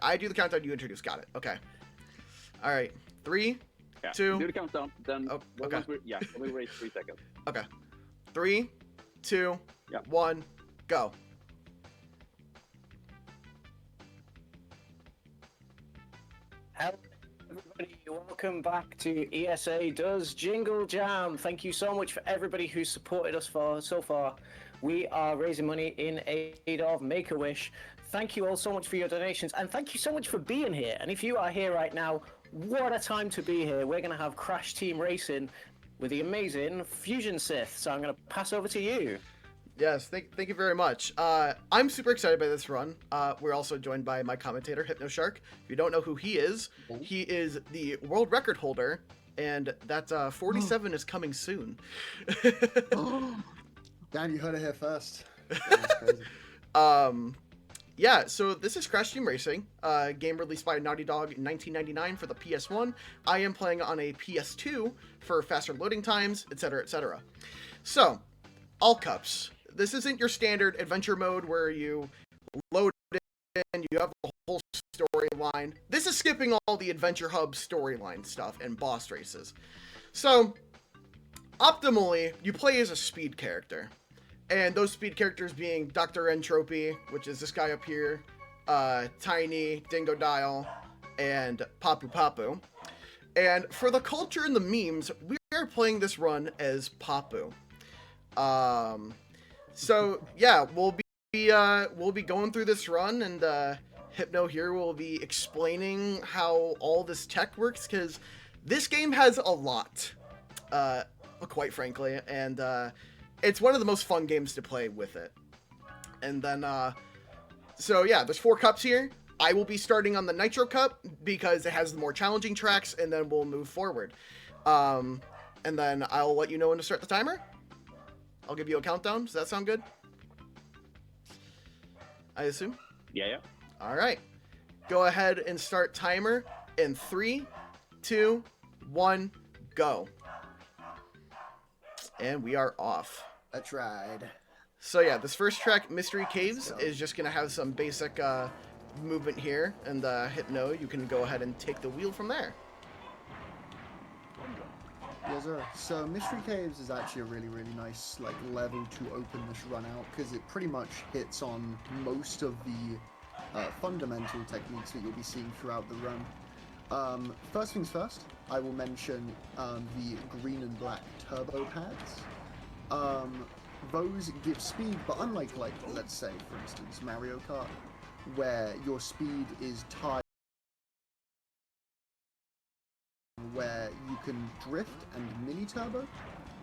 I do the countdown, you introduce. Got it. Okay. All right. 3, Yeah. 2. Do the countdown. Then. Oh, okay. We'll wait 3 seconds. Okay. 3, 2, Yeah. 1, go. Hello, everybody. Welcome back to ESA Does Jingle Jam. Thank you so much for everybody who's supported us so far. We are raising money in aid of Make-A-Wish. Thank you all so much for your donations, and thank you so much for being here. And if you are here right now, what a time to be here. We're going to have Crash Team Racing with the amazing Fusion Sith. So I'm going to pass over to you. Yes, thank you very much. I'm super excited by this run. We're also joined by my commentator, HypnoShark. If you don't know who he is the world record holder, and that 47 is coming soon. Damn, you heard it here first. That's crazy. Yeah, so this is Crash Team Racing, game released by Naughty Dog in 1999 for the PS1. I am playing on a PS2 for faster loading times, etc., etc. So, all cups. This isn't your standard adventure mode where you load in, you have a whole storyline. This is skipping all the Adventure Hub storyline stuff and boss races. So, optimally, you play as a speed character. And those speed characters being Dr. Entropy, which is this guy up here, Tiny, Dingo Dial, and Papu Papu. And for the culture and the memes, we are playing this run as Papu. So yeah, we'll be going through this run, and Hypno here will be explaining how all this tech works, because this game has a lot, quite frankly, and it's one of the most fun games to play with it. And then, so yeah, there's 4 cups here. I will be starting on the Nitro Cup because it has the more challenging tracks, and then we'll move forward. And then I'll let you know when to start the timer. I'll give you a countdown. Does that sound good? I assume? Yeah. All right. Go ahead and start timer in 3, 2, 1, go. And we are off. I tried. So yeah, this first track, Mystery Caves, is just going to have some basic movement here. And Hypno, you can go ahead and take the wheel from there. Yes, sir. So Mystery Caves is actually a really, really nice level to open this run out, because it pretty much hits on most of the fundamental techniques that you'll be seeing throughout the run. First things first, I will mention the green and black turbo pads. Those give speed, but unlike, let's say, for instance, Mario Kart, where your speed is tied, where you can drift and mini turbo.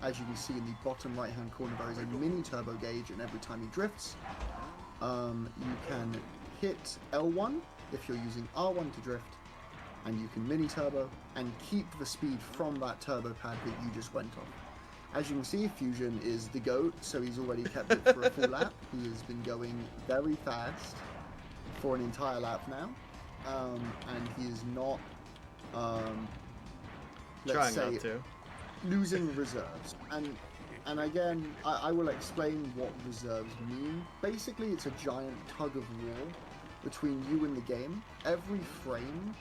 As you can see in the bottom right hand corner, there is a mini turbo gauge, and every time he drifts, you can hit L1 if you're using R1 to drift, and you can mini turbo and keep the speed from that turbo pad that you just went off. As you can see, Fusion is the GOAT, so he's already kept it for a full lap. He has been going very fast for an entire lap now, and he is not, let's say, losing reserves. And again, I will explain what reserves mean. Basically, it's a giant tug of war between you and the game. Every frame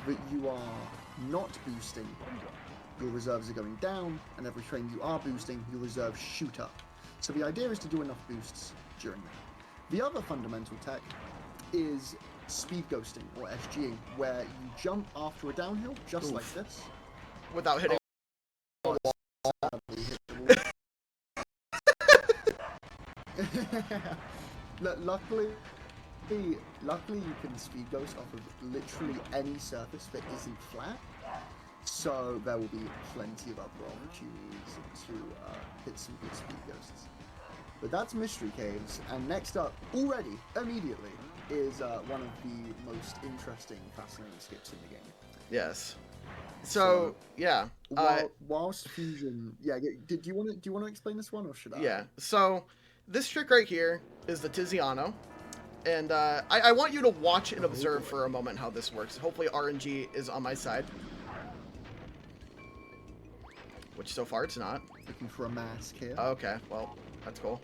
that you are not boosting, your reserves are going down, and every frame you are boosting, your reserves shoot up. So the idea is to do enough boosts during that. The other fundamental tech is speed ghosting, or SGing, where you jump after a downhill, just like this. Without hitting the wall. Luckily you can speed ghost off of literally any surface that isn't flat, so there will be plenty of other opportunities to hit some good speed ghosts. But that's Mystery Caves, and next up, already, immediately, is one of the most interesting, fascinating skips in the game. Yes. So yeah. Whilst Fusion, yeah. Do you want to explain this one, or should I? Yeah. So this trick right here is the Tiziano, and I want you to watch and observe for a moment how this works. Hopefully RNG is on my side, which so far it's not. Looking for a mask here. Okay, well that's cool.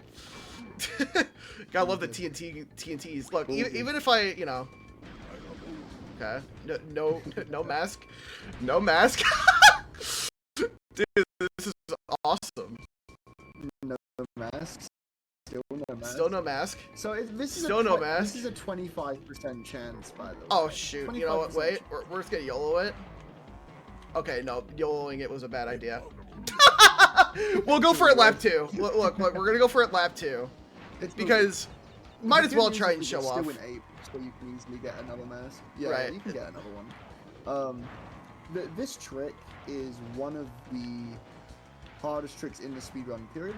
Gotta love the TNTs. Look, even if I, Okay. No mask. No mask. Dude, this is awesome. No masks. Still no mask. Still no mask. So this is Still no mask. This is a 25% chance, by the way. Oh shoot! You know what? 25% Wait, we're just gonna YOLO it. Okay, no, YOLOing it was a bad idea. We'll go for it lap 2. Look, we're gonna go for it lap 2 because might as well try and show off. Still in 8, so you can easily get another mask. Yeah, Right. you can get another one. This trick is one of the hardest tricks in the speedrun period,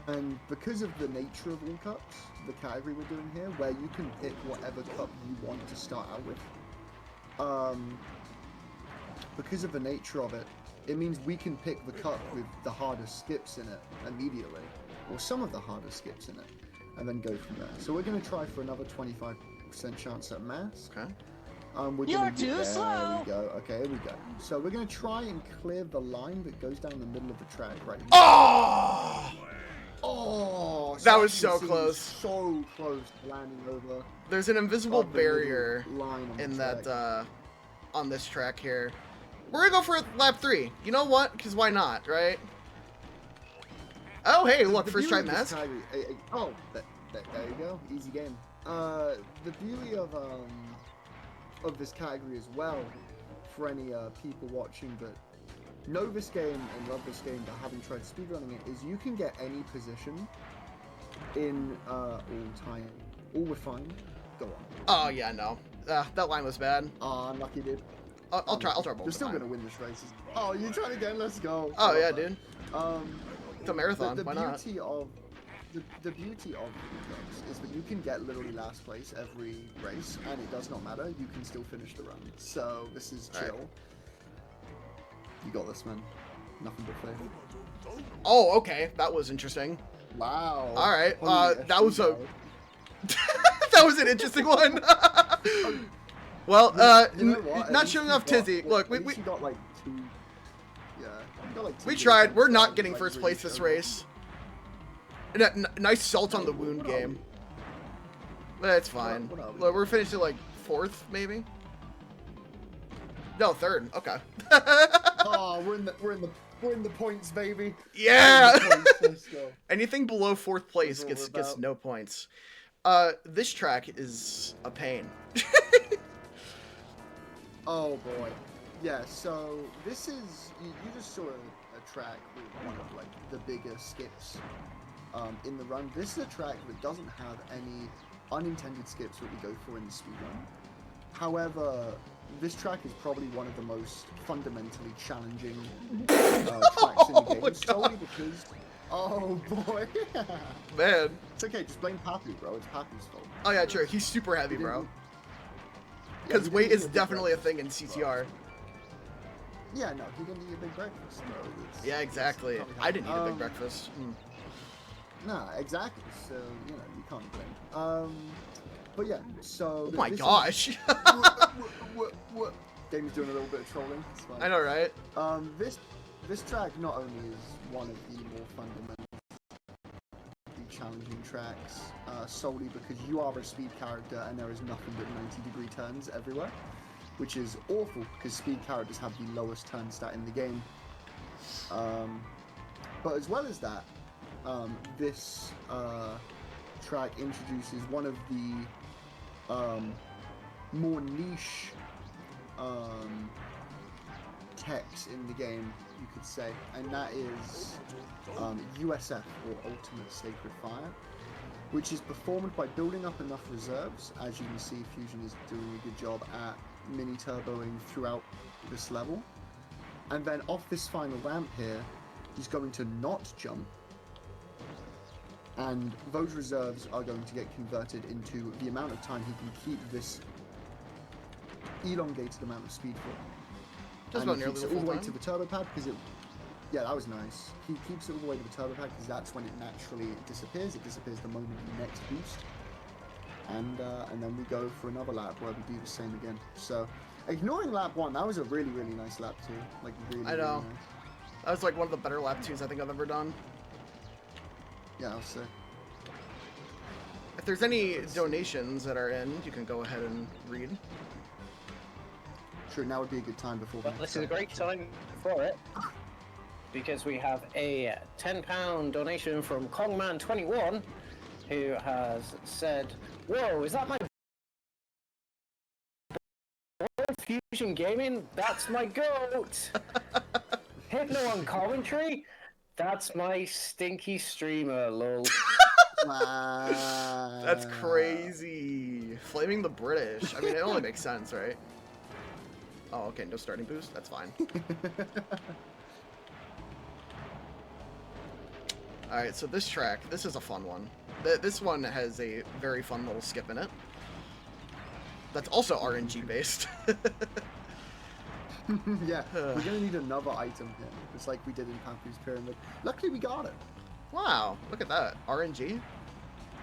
and because of the nature of all cups, the category we're doing here, where you can pick whatever cup you want to start out with. Because of the nature of it, it means we can pick the cup with the hardest skips in it immediately, or some of the hardest skips in it, and then go from there. So we're going to try for another 25% chance at mask. Okay. You're too slow! There we go. Okay, here we go. So we're going to try and clear the line that goes down the middle of the track right here. Oh! Oh! That was so close. So close to landing over. There's an invisible the barrier line on in the track. that, on this track here. We're gonna go for lap 3. You know what? Because why not, right? Oh, hey, look, The first try beauty of this mask. category- oh, there you go. Easy game. The beauty of this category as well, for any people watching that know this game and love this game but haven't tried speedrunning it, is you can get any position in all time. All refined. Go on. Oh yeah, no. That line was bad. Unlucky, dude. I'll try both. You're still gonna win this race. Oh, you're trying again? Let's go. Oh yeah, dude. It's a The marathon. Why not? beauty of the beauty of Beenox is that you can get literally last place every race, and it does not matter. You can still finish the run. So this is chill. Right. You got this, man. Nothing but faith. Oh, okay. That was interesting. Wow. All right. Holy That was a FD that was an interesting one. Well, You know what? At not least showing you off got- Tizzy. at Look, least you got like 2. Yeah. You got like 2 we good tried. attempts We're that not was, getting like, first really place this showing. race. Nice salt on the wound What are game. we? That's fine. What are we? Look, we're finishing like 4th, maybe. No, 3rd. Okay. Oh, we're in the points, baby. Yeah. We're in the points. Let's go. Anything below 4th place what gets we're about. no points. This track is a pain. Oh boy. Yeah, so this is you just saw a track with one of like the bigger skips in the run. This is a track that doesn't have any unintended skips that we go for in the speedrun. However, this track is probably one of the most fundamentally challenging tracks in the game, my solely because oh boy. Man. It's okay, just blame Papu, bro. It's Papu's fault. Oh yeah, true. He's super heavy, He bro. didn't- Because he weight didn't is eat a big definitely a breakfast, thing in bro. CTR. Yeah, no, he didn't eat a big breakfast, bro. Yeah, exactly. Can't be I didn't eat a big helped. breakfast. Nah, exactly. So you know you can't blame. But yeah. So. Oh my this gosh. Is... Game's doing a little bit of trolling. It's fine. I know, right? This track not only is one of the more fundamentally challenging tracks, solely because you are a speed character and there is nothing but 90-degree turns everywhere, which is awful because speed characters have the lowest turn stat in the game. But as well as that, this track introduces one of the more niche techs in the game, you could say, and that is USF, or Ultimate Sacred Fire, which is performed by building up enough reserves. As you can see, Fusion is doing a good job at mini turboing throughout this level, and then off this final ramp here, he's going to not jump, and those reserves are going to get converted into the amount of time he can keep this elongated amount of speed for. Just And about he nearly keeps the it all full the way time. to the turbo pad because it. Yeah, that was nice. He keeps it all the way to the turbo pad because that's when it naturally disappears. It disappears the moment the next boost, and then we go for another lap where we do the same again. So, ignoring lap 1, that was a really nice lap too. Like really. I know. Really nice. That was like one of the better lap 2s I think I've ever done. Yeah, I'll say. If there's any donations that are in, you can go ahead and read. True, now would be a good time before. Well, this is a great time for it because we have a £10 donation from Kongman21 who has said, "Whoa, is that my Fusion Gaming? That's my goat! Hypno on commentary? That's my stinky streamer, lol." Wow. That's crazy. Flaming the British. I mean, it only makes sense, right? Oh, okay, no starting boost? That's fine. Alright, so this track, this is a fun one. This one has a very fun little skip in it. That's also RNG based. Yeah, we're gonna need another item here, just like we did in Papu's Pyramid. Luckily, we got it. Wow, look at that. RNG?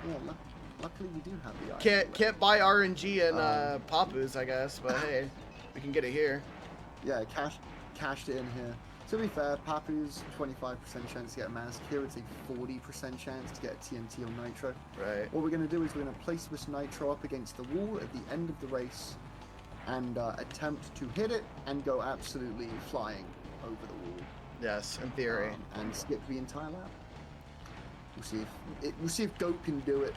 Yeah, luckily we do have the item. Can't buy RNG in Papu's, I guess, but hey, we can get it here. Yeah, cashed it in here. To be fair, Papu's 25% chance to get a mask. Here it's a 40% chance to get a TNT or Nitro. Right. What we're going to do is we're going to place this Nitro up against the wall at the end of the race and attempt to hit it and go absolutely flying over the wall. Yes, in theory. And skip the entire lap. We'll see if Goat can do it.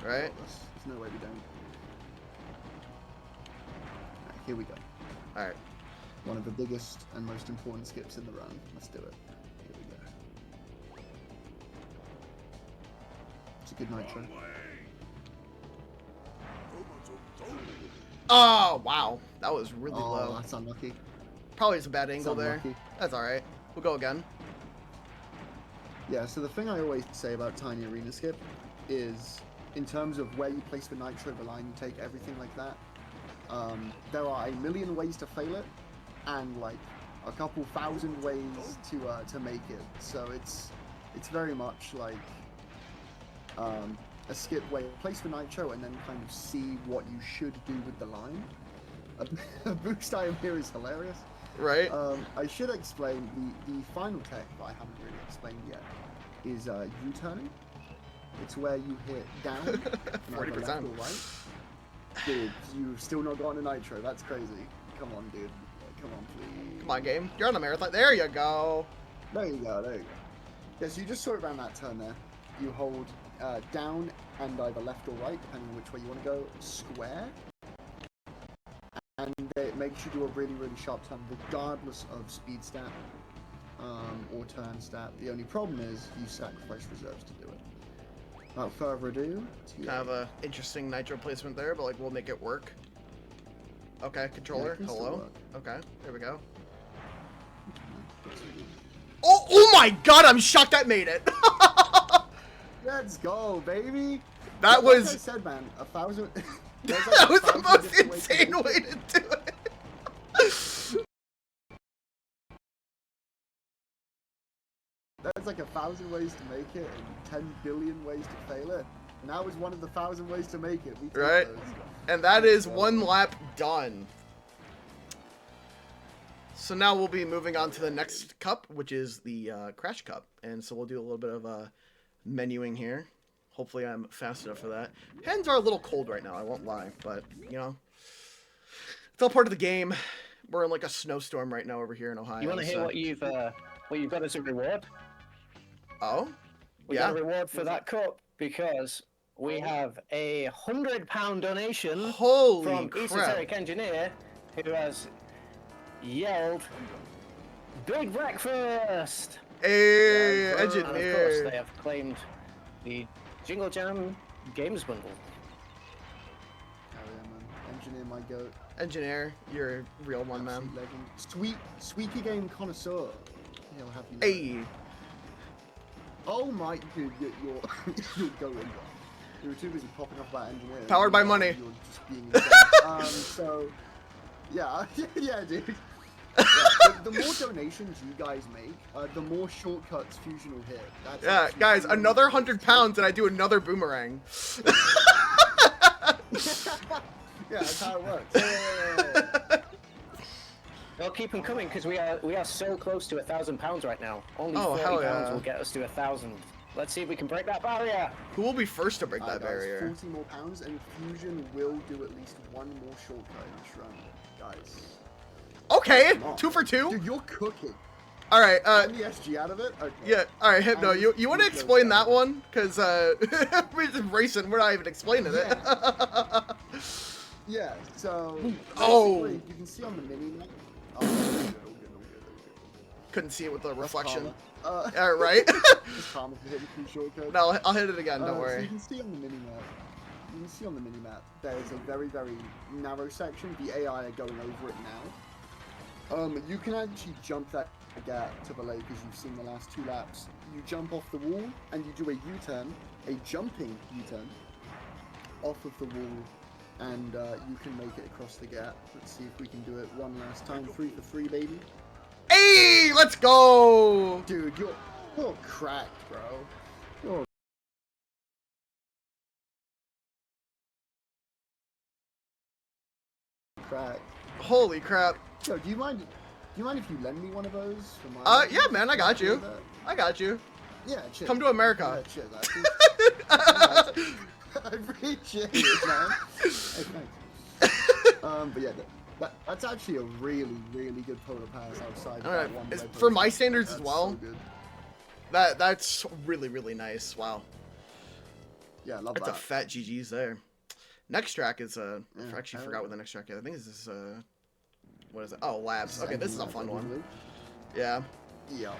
Right. There's no way we don't. Right, here we go. All right. One of the biggest and most important skips in the run. Let's do it. Here we go. It's a good Nitro. Oh, wow. That was really Oh, low. that's unlucky. Probably just a bad angle there. Unlucky. That's all right. We'll go again. Yeah, so the thing I always say about Tiny Arena Skip is, in terms of where you place the Nitro, the line you take, everything like that, there are a million ways to fail it, and like a couple thousand ways to make it. So it's very much like a skip where you place the Nitro and then kind of see what you should do with the line. A boost time here is hilarious. Right. I should explain the final tech that I haven't really explained yet is U-turning. It's where you hit down, 40%. left or right. Dude, you've still not gotten a Nitro. That's crazy. Come on, dude. Come on, please. Come on, game. You're on a marathon. There you go. There you go. There you go. Yeah, so you just sort around that turn there. You hold down and either left or right, depending on which way you want to go, square. And it makes you do a really, really sharp turn, regardless of speed stat or turn stat. The only problem is you sacrifice reserves to do it. Without further ado, Kind of a interesting Nitro placement there, but like we'll make it work. Okay, controller. Yeah, Hello. Okay, there we go. Mm-hmm. Oh my God! I'm shocked I made it. Let's go, baby. That Like was. I said, man, 1,000. That was the most insane way to do it. There's like 1,000 ways to make it and 10 billion ways to fail it. And that was one of the 1,000 ways to make it. We took Right. those. And that is one lap done. So now we'll be moving on to the next cup, which is the Crash Cup. And so we'll do a little bit of menuing here. Hopefully I'm fast enough for that. Hands are a little cold right now, I won't lie. But, you know, it's all part of the game. We're in like a snowstorm right now over here in Ohio. You want to hear what you've got as a reward? Oh? We Yeah. got a reward for that cup because we have a £100 donation Holy from crap. Esoteric Engineer who has yelled, "Big breakfast!" Hey, And of course, engineer. they have claimed the Jingle Jam Games Bundle. Hell yeah, man. Engineer my goat. Engineer, you're a real one, man. Absolute legend. Squeaky game connoisseur. He'll have you know. Hey. Oh my, dude, you're going. You were too busy popping off that engineer. Powered by money. You're just being insane. So, yeah, yeah, dude. Yeah, the more donations you guys make, the more shortcuts Fusion will hit. That's Yeah, actually guys, really another nice. 100 pounds and I do another boomerang. Yeah, that's how it works. Yeah. Well, keep them coming because we are so close to £1,000 right now. Only Oh, hell £40 yeah. will get us to 1,000. Let's see if we can break that barrier. Who will be first to break that Alright, guys, barrier? 40 more pounds, and Fusion will do at least one more shortcut in this run, guys. Okay, Come on. 2 for 2. Dude, you're cooking. All right. And the SG out of it? Okay. Yeah. All right, Hypno. And You want to goes explain down. that one? Cause we're just racing. We're not even explaining it. Yeah, so Oh. basically, you can see on the mini map. Oh, good. Couldn't see it with the reflection. All All right. Just calm if you hit the key shortcut. No, I'll hit it again. Don't So worry. you can see on the mini map. You can see on the mini map there is a very, very narrow section. The AI are going over it now. You can actually jump that gap to the lake as you've seen the last 2 laps. You jump off the wall and you do a U-turn, a jumping U-turn off of the wall, and you can make it across the gap. Let's see if we can do it one last time. 3 for 3, baby. Hey, let's go. Dude, you're cracked, bro. You're cracked. Holy crap. Yo, do you mind if you lend me one of those for my? Yeah, man, I got you. That? I got you. Yeah, cheers. Come to America. Yeah, cheers, actually. I appreciate it, man. Hey, thanks. But yeah, that's actually a really, really good polar pass outside. All that right, one it's- red for post. my standards That's as well. So good. That's really, really nice. Wow. Yeah, I love That's a that. fat GG's there. Next track is I Yeah, actually hell forgot yeah. what the next track is. I think this is what is it? Oh, Labs. Okay, this is a Second fun lap, I one. believe. Yeah. Yeah.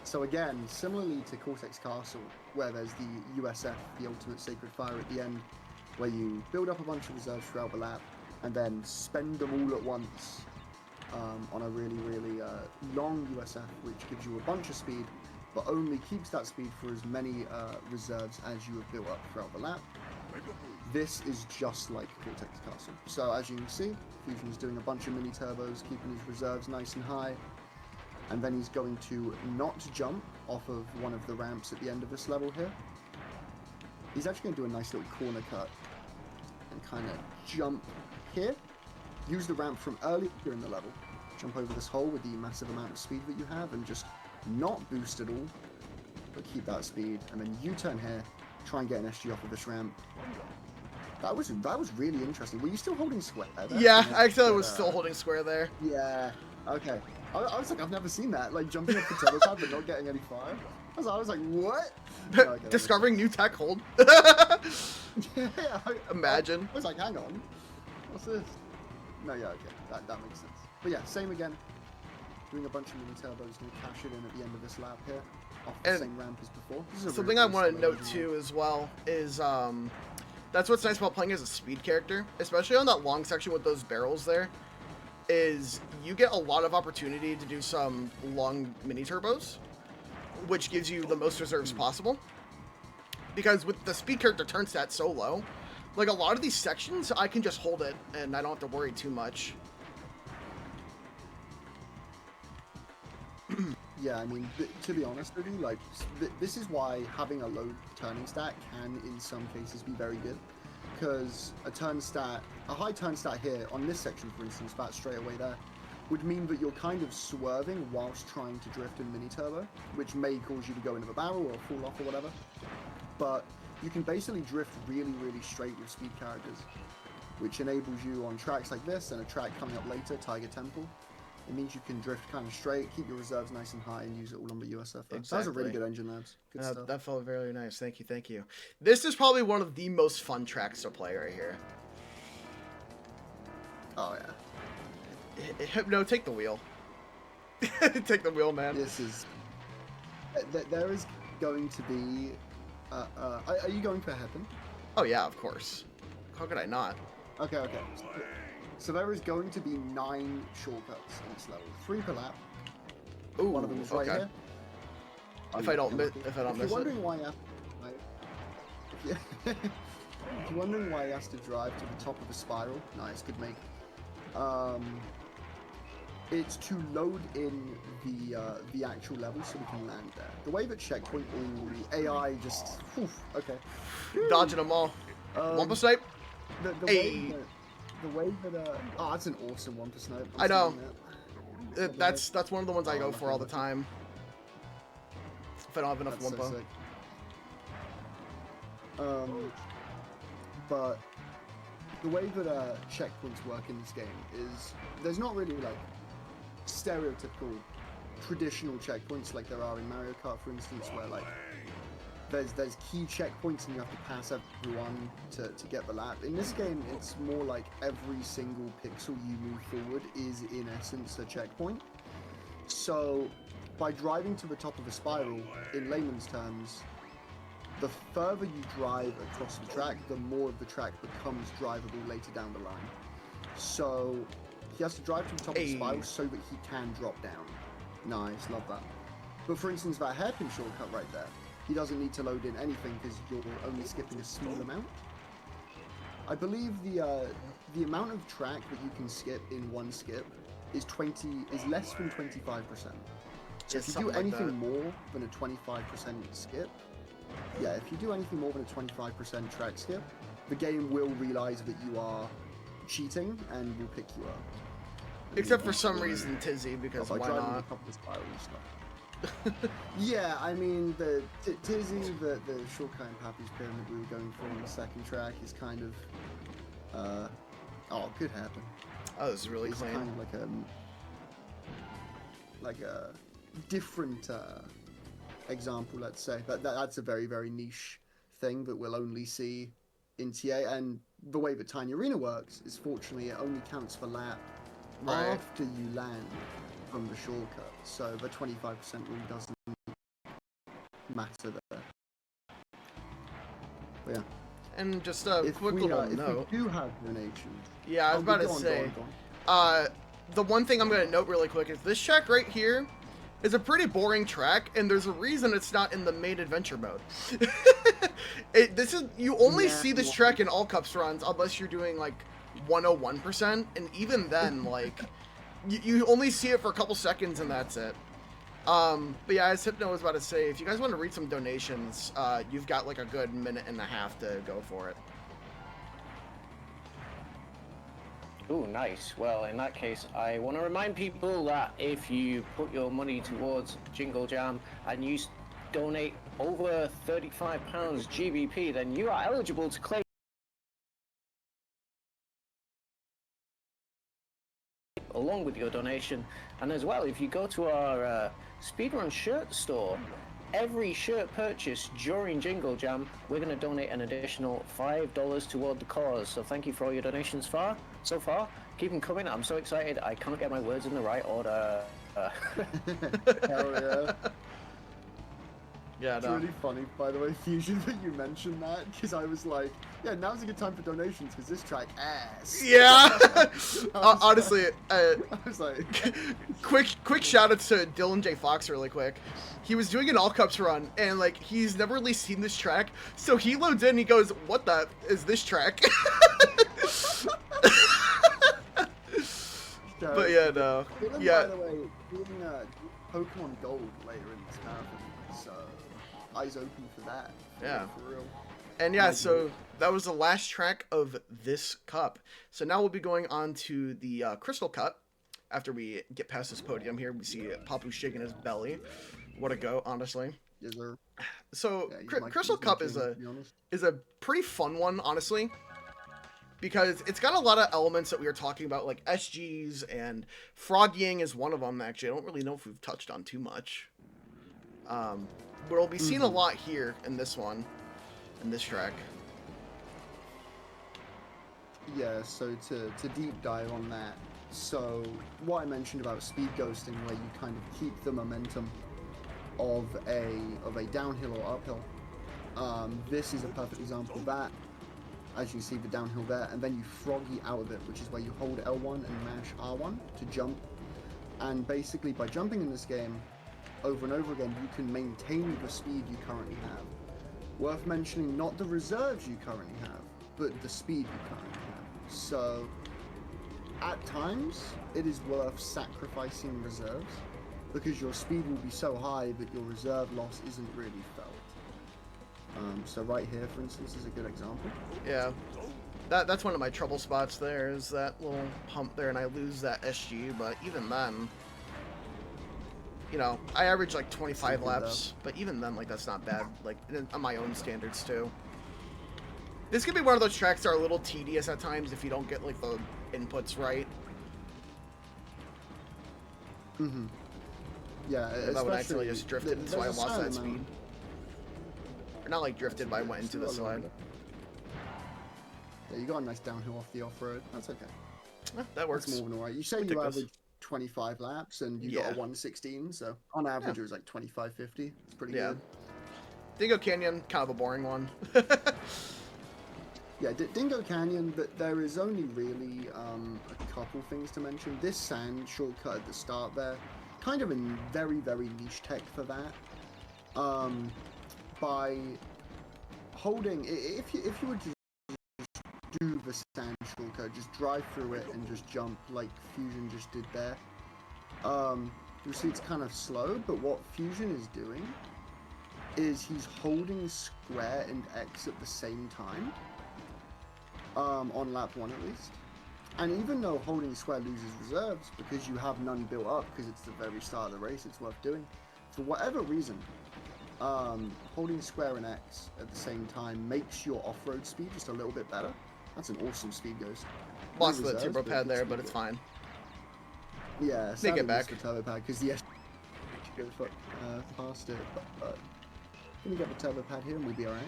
So again, similarly to Cortex Castle, where there's the USF, the Ultimate Sacred Fire at the end, where you build up a bunch of reserves throughout the lap, and then spend them all at once on a really, really long USF, which gives you a bunch of speed, but only keeps that speed for as many reserves as you have built up throughout the lap. This is just like Cortex Castle. So as you can see, Fusion is doing a bunch of mini turbos, keeping his reserves nice and high, and then he's going to not jump off of one of the ramps at the end of this level here. He's actually going to do a nice little corner cut and kind of jump here. Use the ramp from earlier in the level. Jump over this hole with the massive amount of speed that you have and just not boost at all, but keep that speed. And then U-turn here, try and get an SG off of this ramp. That was really interesting. Were you still holding square there? Yeah, actually I was still holding square there. Yeah, okay. I was like, I've never seen that. Like, jumping off the turbo pad but not getting any fire. I was like, what? No, okay, that Discovering new tech hold. yeah, Imagine. I was like, hang on. What's this? No, yeah, okay. That makes sense. But yeah, same again. Doing a bunch of mini turbos, gonna cash it in at the end of this lap here. Off the And same ramp as before. This is a Something really I want to cool note style, too as well is that's what's nice about playing as a speed character, especially on that long section with those barrels there, is you get a lot of opportunity to do some long mini turbos, which gives you the most reserves possible. Because with the speed character turn stat so low, like a lot of these sections, I can just hold it and I don't have to worry too much. Yeah, I mean, to be honest with you, like, this is why having a low turning stat can, in some cases, be very good. Because a high turn stat here, on this section, for instance, that straight away there, would mean that you're kind of swerving whilst trying to drift in mini turbo, which may cause you to go into the barrel or fall off or whatever. But you can basically drift really, really straight with speed characters, which enables you on tracks like this and a track coming up later, Tiger Temple. It means you can drift kind of straight, keep your reserves nice and high, and use it all on the USF. Exactly. That was a really good engine, lads. Good stuff. That felt very nice. Thank you, thank you. This is probably one of the most fun tracks to play right here. Oh, yeah. Hypno, take the wheel. Take the wheel, man. This is... There is going to be... are you going for a hairpin? Oh, yeah, of course. How could I not? Okay, okay. So there is going to be 9 shortcuts in this level. 3 per lap. Ooh, One of them is right okay. here. If I don't miss If it. you're wondering why if you're wondering why he has to drive to the top of a spiral, nice, good make. It's to load in the actual level so we can land there. The way that checkpoint, the AI just, okay. Dodging them all. Wumpa snipe? The way that oh, that's an awesome one for snipe. I know. That's one of the ones I go for all the time. If I don't have enough That's Wumpa. so sick. But the way that checkpoints work in this game is there's not really like stereotypical traditional checkpoints like there are in Mario Kart, for instance, where like there's key checkpoints and you have to pass everyone to get the lap. In this game, it's more like every single pixel you move forward is in essence a checkpoint. So by driving to the top of a spiral, in layman's terms, the further you drive across the track, the more of the track becomes drivable later down the line. So he has to drive to the top of the spiral so that he can drop down. Nice, love that. But for instance, that hairpin shortcut right there, he doesn't need to load in anything because you're only skipping a small amount. I believe the amount of track that you can skip in one skip is less than 25%. So if you do anything more than a 25% skip, yeah, if you do anything more than a 25% track skip, the game will realize that you are cheating and will pick you up. Except for some reason, Tizzy, because why not? Yeah, I mean, the Tizzy, the shortcut in Pappy's Pyramid we were going for on the second track is kind of, oh, could happen. Oh, this is really clean. It's kind of like a different example, let's say. That's a very, very niche thing that we'll only see in TA, and the way that Tiny Arena works is fortunately it only counts for lap after you land from the shortcut, so the 25% really doesn't matter there. But yeah. And just a quick little note. If we do have donations... Yeah, I was about to say. The one thing I'm going to note really quick is this track right here is a pretty boring track, and there's a reason it's not in the main adventure mode. You only see this track in all cups runs unless you're doing like 101%, and even then, like, you only see it for a couple seconds and that's it. But yeah, as Hypno was about to say, if you guys want to read some donations, you've got like a good minute and a half to go for it. Ooh, nice. Well, in that case, I want to remind people that if you put your money towards Jingle Jam and you donate over £35 GBP, then you are eligible to claim along with your donation. And as well, if you go to our Speedrun shirt store, every shirt purchase during Jingle Jam, we're going to donate an additional $5 toward the cause. So thank you for all your donations so far. Keep them coming. I'm so excited. I can't get my words in the right order. Hell yeah. Yeah, it's really funny, by the way, Fusion, that you mentioned that, because I was like, yeah, now's a good time for donations, because this track ass. Yeah! Honestly, I was like... quick shout out to Dylan J. Fox really quick. He was doing an all cups run, and like, he's never really seen this track, so he loads in and he goes, what the is this track? But yeah, no. Dylan, Yeah. by the way, doing Pokemon Gold later in this marathon, so eyes open for that. Yeah. For real. And yeah, so that was the last track of this cup. So now we'll be going on to the Crystal Cup. After we get past this podium here, we see Papu shaking his belly. What a go, honestly. Yes, sir. So Yeah, Crystal Cup gym, is to be honest. a pretty fun one, honestly, because it's got a lot of elements that we were talking about, like SGs, and froggying is one of them. Actually, I don't really know if we've touched on too much. But we'll be seeing a lot here in this one, in this track. Yeah, so to deep dive on that, so what I mentioned about speed ghosting, where you kind of keep the momentum of a downhill or uphill, this is a perfect example of that. As you see the downhill there, and then you froggy out of it, which is where you hold L1 and mash R1 to jump. And basically, by jumping in this game over and over again, you can maintain the speed you currently have. Worth mentioning, not the reserves you currently have, but the speed you currently have. So, at times, it is worth sacrificing reserves, because your speed will be so high that your reserve loss isn't really felt. So right here, for instance, is a good example. Yeah, that's one of my trouble spots there, is that little hump there, and I lose that SG, but even then, you know, I average like 25 laps, but even then, like, that's not bad, like, on my own standards, too. This could be one of those tracks that are a little tedious at times if you don't get like the inputs right. Mm-hmm. Yeah, That would actually especially just drifted, so I there's a lost that certain speed. Or not like drifted, but I went into the slide. Yeah, you got a nice downhill off the off-road. That's okay. That works. That's more than alright. You say We you took this. average 25 laps and you got a 116, so on average it was like 25.50. It's pretty good. Dingo Canyon, kind of a boring one. Yeah, Dingo Canyon, but there is only really a couple things to mention. This sand shortcut at the start there, kind of a very, very niche tech for that. By holding, if you were to do the sand shortcut, just drive through it and just jump like Fusion just did there. You see it's kind of slow, but what Fusion is doing is he's holding square and X at the same time. On lap 1 at least. And even though holding square loses reserves because you have none built up because it's the very start of the race, it's worth doing. For whatever reason, holding square and X at the same time makes your off-road speed just a little bit better. That's an awesome speed ghost. Lost the turbo pad there, but it's fine. Yeah, they get back the turbo pad because the SG goes past it. But can we get the turbo pad here and we'll be alright.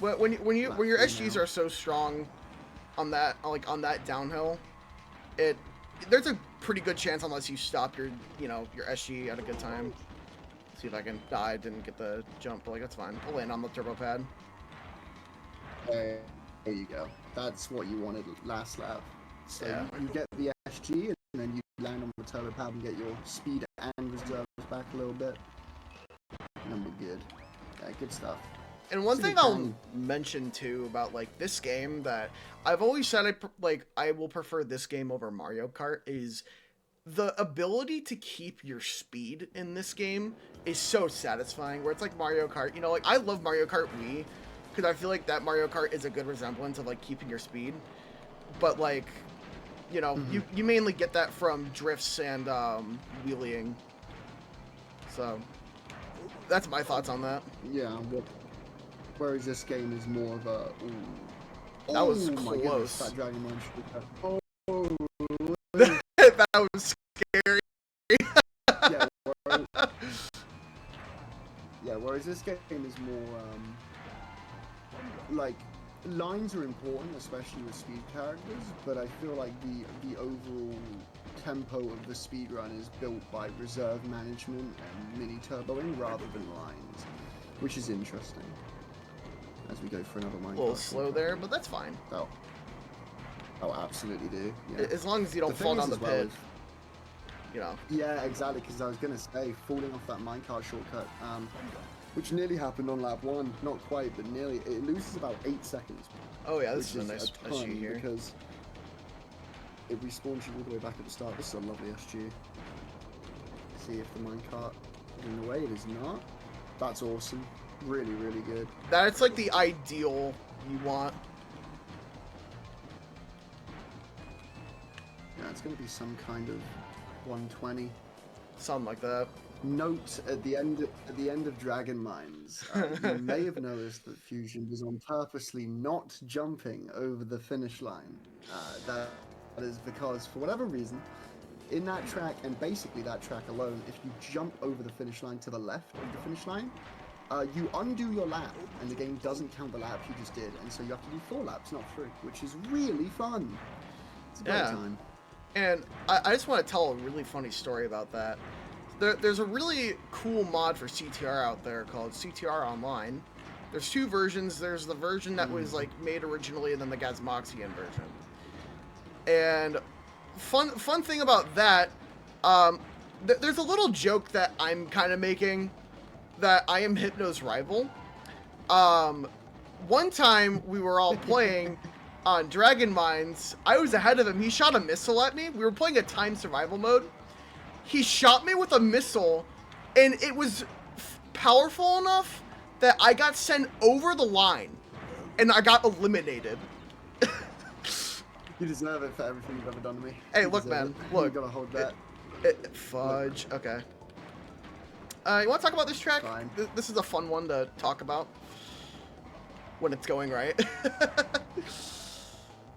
Well, when your SGs are so strong on that downhill, there's a pretty good chance unless you stop your SG at a good time. See if I can. I didn't get the jump, but like that's fine. I'll land on the turbo pad. There you go. That's what you wanted last lap. So yeah. You get the SG and then you land on the turbo pad and get your speed and reserves back a little bit. And then we're good. Yeah, good stuff. And one thing I'll mention too about like this game that I've always said I will prefer this game over Mario Kart is the ability to keep your speed in this game is so satisfying. Where it's like Mario Kart, like I love Mario Kart Wii because I feel like that Mario Kart is a good resemblance of like keeping your speed, but like you mainly get that from drifts and wheeling. So that's my thoughts on that. Yeah. Whereas this game is more of a. That was my close. Goodness, that Dragon Ball That was scary. Whereas this game is more like lines are important, especially with speed characters. But I feel like the overall tempo of the speed run is built by reserve management and mini turboing rather than lines, which is interesting. As we go for another Minecraft. A little slow there, but that's fine. Oh, absolutely do. Yeah. As long as you don't fall down the pit. Yeah, exactly. Because I was gonna say, falling off that minecart shortcut, which nearly happened on lap 1. Not quite, but nearly. It loses about 8 seconds. Oh yeah, this is a nice SG here. Because it respawns you all the way back at the start. This is a lovely SG. See if the minecart is in the way. It is not. That's awesome. Really, really good. That's like the ideal you want. Yeah, it's going to be some kind of 120. Something like that. Note at the end of Dragon Mines, you may have noticed that Fusion was on purposely not jumping over the finish line. That is because, for whatever reason, in that track, and basically that track alone, if you jump over the finish line to the left of the finish line, you undo your lap, and the game doesn't count the lap you just did, and so you have to do 4 laps, not 3, which is really fun. It's a great time. And I just want to tell a really funny story about that. There's a really cool mod for CTR out there called CTR Online. There's 2 versions. There's the version that was like made originally, and then the Gazmoxian version. And fun thing about that, there's a little joke that I'm kind of making that I am Hypno's rival. One time we were all playing on Dragon Mines. I was ahead of him. He shot a missile at me. We were playing a time survival mode. He shot me with a missile, and it was powerful enough that I got sent over the line, and I got eliminated. You deserve it for everything you've ever done to me. Hey, look, man. Look. You gotta hold that. Fudge. Okay. You want to talk about this track? Fine. This is a fun one to talk about. when it's going right.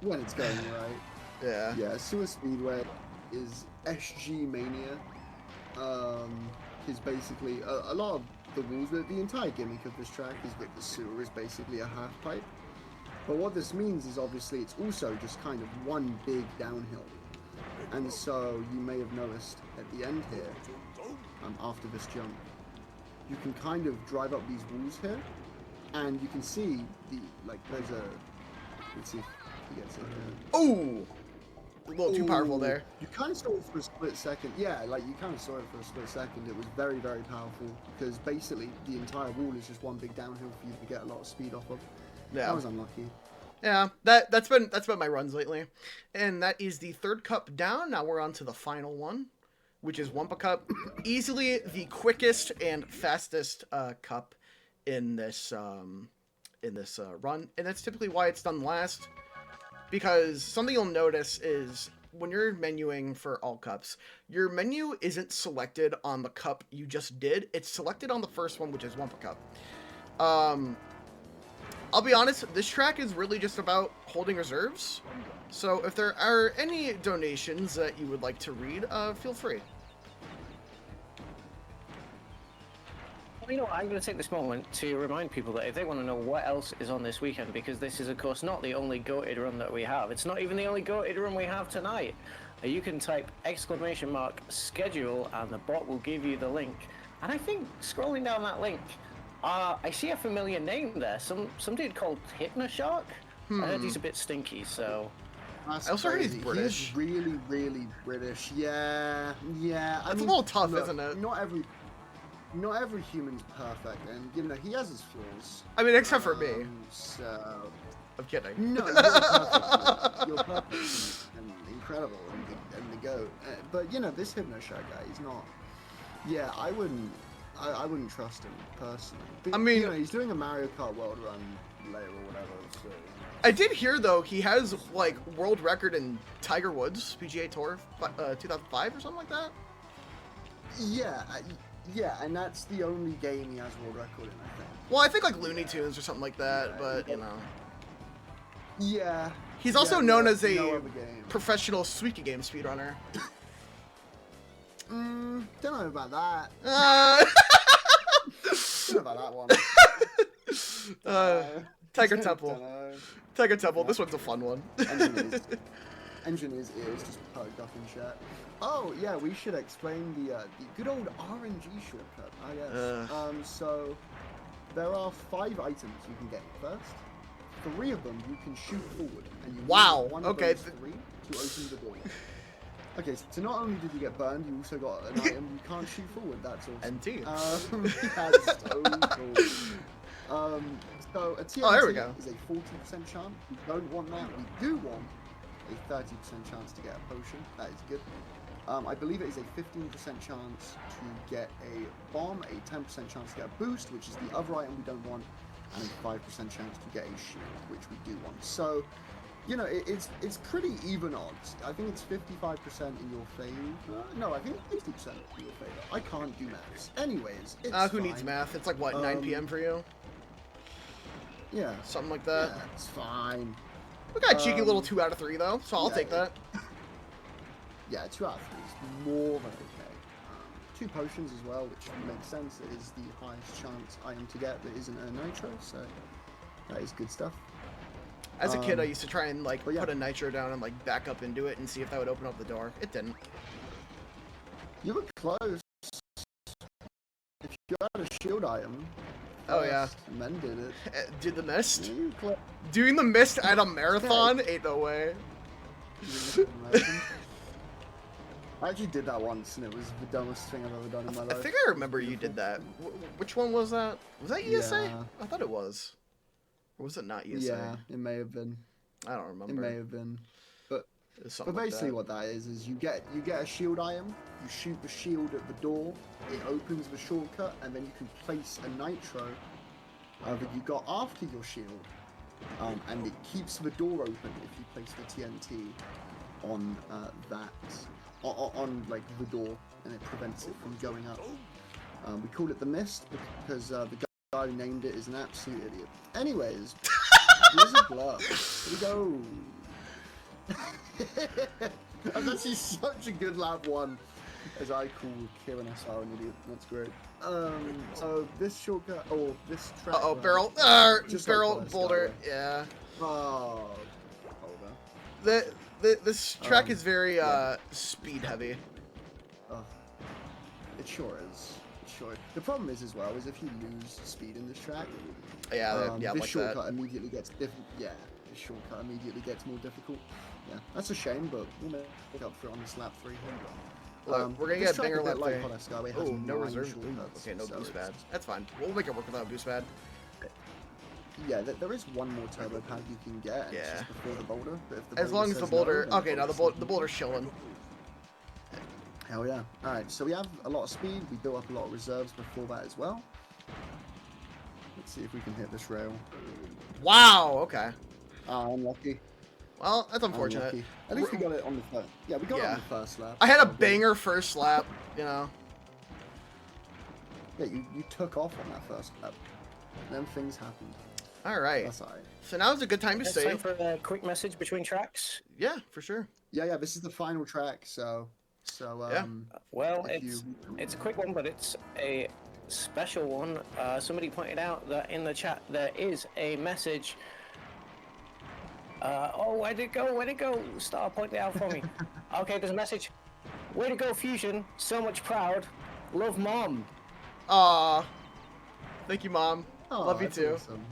When it's going right. Yeah. Yeah, Sewer Speedway is SG Mania. Is basically a lot of the rules. The entire gimmick of this track is that the sewer is basically a half pipe. But what this means is obviously it's also just kind of one big downhill. And so you may have noticed at the end here, after this jump, you can kind of drive up these walls here, and you can see there's a. Let's see if he gets it here. Ooh! A little too powerful there. You kind of saw it for a split second. Yeah, you kind of saw it for a split second. It was very, very powerful because basically the entire wall is just one big downhill for you to get a lot of speed off of. Yeah. That was unlucky. Yeah, that's been my runs lately. And that is the third cup down. Now we're on to the final one, which is Wumpa Cup. Easily the quickest and fastest cup in this run. And that's typically why it's done last. Because something you'll notice is when you're menuing for all cups, your menu isn't selected on the cup you just did. It's selected on the first one, which is Wumpa Cup. I'll be honest, this track is really just about holding reserves. So if there are any donations that you would like to read, feel free. Well, you know what, I'm going to take this moment to remind people that if they want to know what else is on this weekend, because this is, of course, not the only goated run that we have. It's not even the only goated run we have tonight. You can type !schedule and the bot will give you the link. And I think scrolling down that link, I see a familiar name there. Some dude called Hypnoshock. I heard he's a bit stinky, so... That's I also heard he's crazy. British. He's really, really British. Yeah. I That's mean, a little tough, look, isn't it? Not every human's perfect, and he has his flaws. I mean, except for me. So... I'm kidding. No, you're perfect. You're perfect and incredible and the goat. But this Hypnoshock guy, he's not... Yeah, I wouldn't trust him personally. But, I mean, he's doing a Mario Kart World Run later or whatever. So. I did hear though he has world record in Tiger Woods PGA Tour 2005 or something like that. Yeah, and that's the only game he has world record in, I think. Well, I think Looney Tunes or something like that, but Yeah. He's also known as a no other game. professional Suiki game speedrunner. Don't know about that. Don't know about that one. Tiger Temple. Tiger Temple. This one's a fun one. Engineer's ears just perked up in chat. Oh yeah, we should explain the good old RNG shortcut. I guess. So there are 5 items you can get first. 3 of them you can shoot forward, and you need one of those 3 to open the door. Okay, so not only did you get burned, you also got an item you can't shoot forward. That's awesome. And teeth. That's so cool. So a TNT is a 40% chance. We don't want that. We do want a 30% chance to get a potion. That is good. I believe it is a 15% chance to get a bomb, a 10% chance to get a boost, which is the other item we don't want, and a 5% chance to get a shield, which we do want. So, it's pretty even odds. I think it's 55% in your favor. No, I think it's 50% in your favor. I can't do maths. Anyways, it's who needs math? It's 9 p.m. for you? Yeah. Something like that. Yeah, it's fine. We got a cheeky little 2 out of 3 though, so I'll take that. Yeah, 2 out of 3 is more than okay. 2 potions as well, which makes sense. It is the highest chance item to get that isn't a nitro, so that is good stuff. As a kid, I used to try and put a nitro down and back up into it and see if that would open up the door. It didn't. You were close. If you had a shield item. Oh yeah. Men did it. Did the mist? Yeah, doing the mist at a marathon? Ain't no way. I actually did that once, and it was the dumbest thing I've ever done in my life. I think I remember you did that. Which one was that? Was that ESA? Yeah. I thought it was. Or was it not ESA? Yeah, it may have been. I don't remember. It may have been. But basically what that is you get a shield item, you shoot the shield at the door, it opens the shortcut, and then you can place a nitro that you got after your shield, and it keeps the door open if you place the TNT on on the door, and it prevents it from going up. We call it the mist because the guy who named it is an absolute idiot. Anyways, Blizzard Blur. Here we go. That's actually such a good lap one, as I call Kieran SR an idiot. That's great. So this shortcut, or this track. Barrel, barrel like boulder. Yeah. Oh, boulder. This track is very speed heavy. Oh, it sure is. It sure is. The problem is as well is if you lose speed in this track, Yeah, this like shortcut that. immediately gets different. Yeah, this shortcut immediately gets more difficult. Yeah, that's a shame, but we'll make up for it on this lap 3 here. Look, we're gonna this get track banger a bit lap like 3. Hot Sky, it has Oh, no 9 reserve. shortcuts, Okay, no so boost it's- pad. That's fine. We'll make it work without a boost pad. Yeah, there is one more turbo pad you can get. And It's Yeah. just before the boulder. But if the As long as the says no, boulder. then Okay, now the obviously- boulder's chilling. Hell yeah. Alright, so we have a lot of speed. We built up a lot of reserves before that as well. Let's see if we can hit this rail. Wow. Okay. Unlucky. Well, that's unfortunate. Unlucky. At least we got it on the first. Yeah, we got it Yeah. on the first lap. I had a so- banger first lap. You know. Yeah, you took off on that first lap. Then things happened. All right. That's alright. So now is a good time to It's time save. for a quick message between tracks. Yeah, for sure. Yeah, this is the final track, so Yeah. Well, if it's a quick one, but it's a special one. Somebody pointed out that in the chat there is a message. Oh, where'd it go? Where'd it go? Star, point it out for me. Okay, there's a message. Way to go, Fusion. So much proud. Love, Mom. Aw. Thank you, Mom. Oh, Love you that's too. Awesome.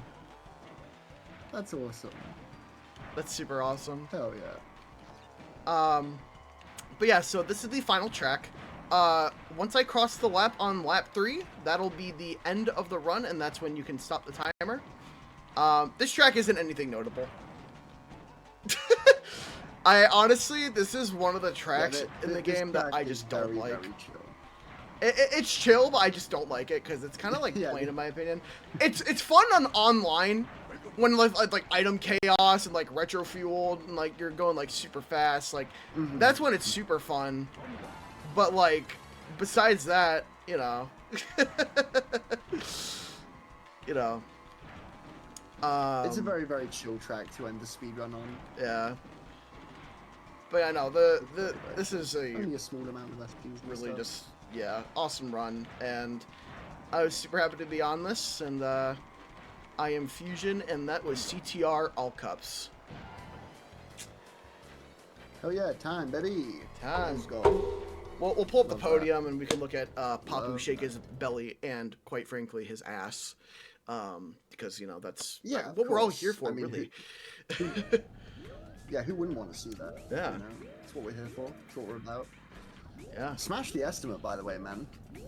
That's awesome. That's super awesome. Hell yeah. But yeah, so this is the final track. Once I cross the lap on lap 3, that'll be the end of the run, and that's when you can stop the timer. This track isn't anything notable. I honestly, this is one of the tracks in the game that I just don't like. Very chill. It's chill, but I just don't like it because it's kind of like Yeah. plain in my opinion. It's fun on online when like item chaos and like retro fueled and like you're going like super fast. Like that's when it's super fun. But like besides that, you know, you know. It's a very, very chill track to end the speedrun on. Yeah. But yeah, no, this is Only a small amount of SPs. and really stuff. just, yeah, awesome run, and I was super happy to be on this, and I am Fusion, and that was CTR all cups. Hell yeah, time, baby. Time. Let's go. Well, we'll pull up the Love that. podium, and we can look at Papu Love shake that. his belly, and quite frankly, his ass, because, you know, that's Yeah, of what we're all course. here for, I mean, really. Yeah, who wouldn't want to see that? Yeah. You know? That's what we're here for. That's what we're about. Yeah. Smash the estimate, by the way, man.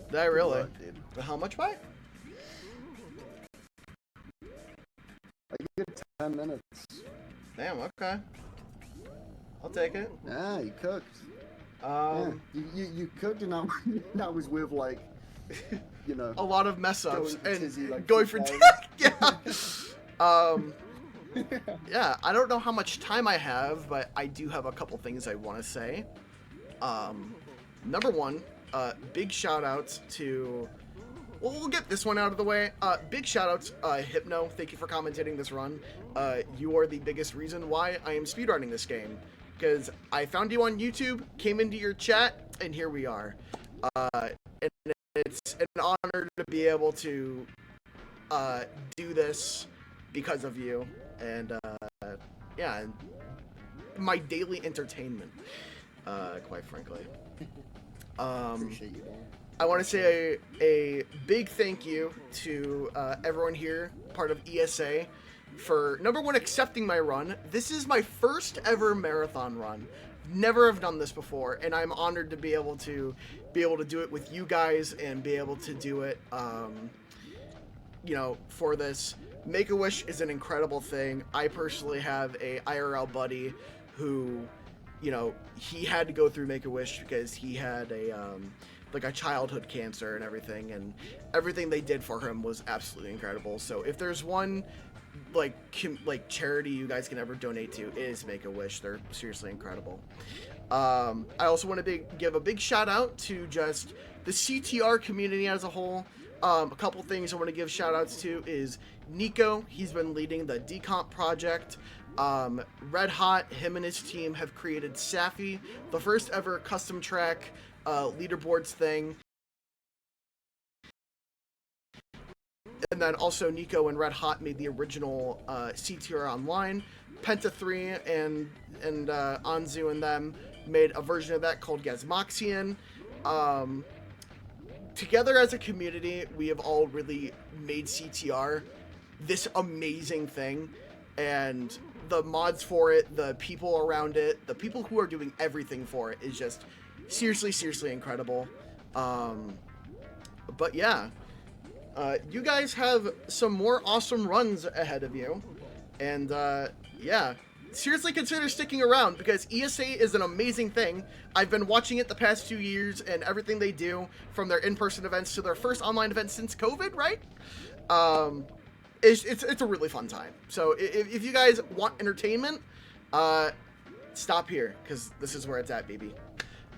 Did I really? Work, dude. But how much by? A good 10 minutes. Damn, okay. I'll take it. Yeah, you cooked. Yeah, you cooked, and that was with like, you know. A lot of mess ups Going for and tizzy, like, going for 3 yeah. Yeah, I don't know how much time I have, but I do have a couple things I want to say. Number one, big shout outs to. Well, we'll get this one out of the way. Big shout outs, Hypno. Thank you for commentating this run. You are the biggest reason why I am speedrunning this game. Because I found you on YouTube, came into your chat, and here we are. And it's an honor to be able to do this because of you. And yeah, my daily entertainment, quite frankly. Appreciate you, man. I want to say a big thank you to everyone here, part of ESA, for number one, accepting my run. This is my first ever marathon run. Never have done this before, and I'm honored to be able to do it with you guys and be able to do it, you know, for this. Make-A-Wish is an incredible thing. I personally have a IRL buddy who, you know, he had to go through Make-A-Wish because he had a like a childhood cancer and everything they did for him was absolutely incredible. So if there's one like charity you guys can ever donate to, it is Make-A-Wish. They're seriously incredible. I also want to give a big shout out to just the CTR community as a whole. A couple things I want to give shout outs to is Nico. He's been leading the Decomp project. Red Hot, him and his team have created Safi, the first ever custom track leaderboards thing. And then also Nico and Red Hot made the original CTR Online. Penta 3 and Anzu and them made a version of that called Gazmoxian. Together as a community, we have all really made CTR this amazing thing, and the mods for it, the people around it, the people who are doing everything for it is just seriously incredible. But yeah, you guys have some more awesome runs ahead of you, and yeah, seriously consider sticking around because ESA is an amazing thing. I've been watching it the past 2 years and everything they do, from their in-person events to their first online event since COVID, right? It's a really fun time. So if you guys want entertainment, stop here because this is where it's at, baby.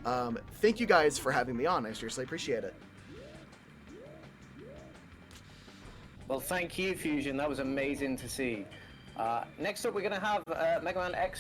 Thank you guys for having me on. I seriously appreciate it. Well, thank you, Fusion. That was amazing to see. Next up, we're going to have Mega Man X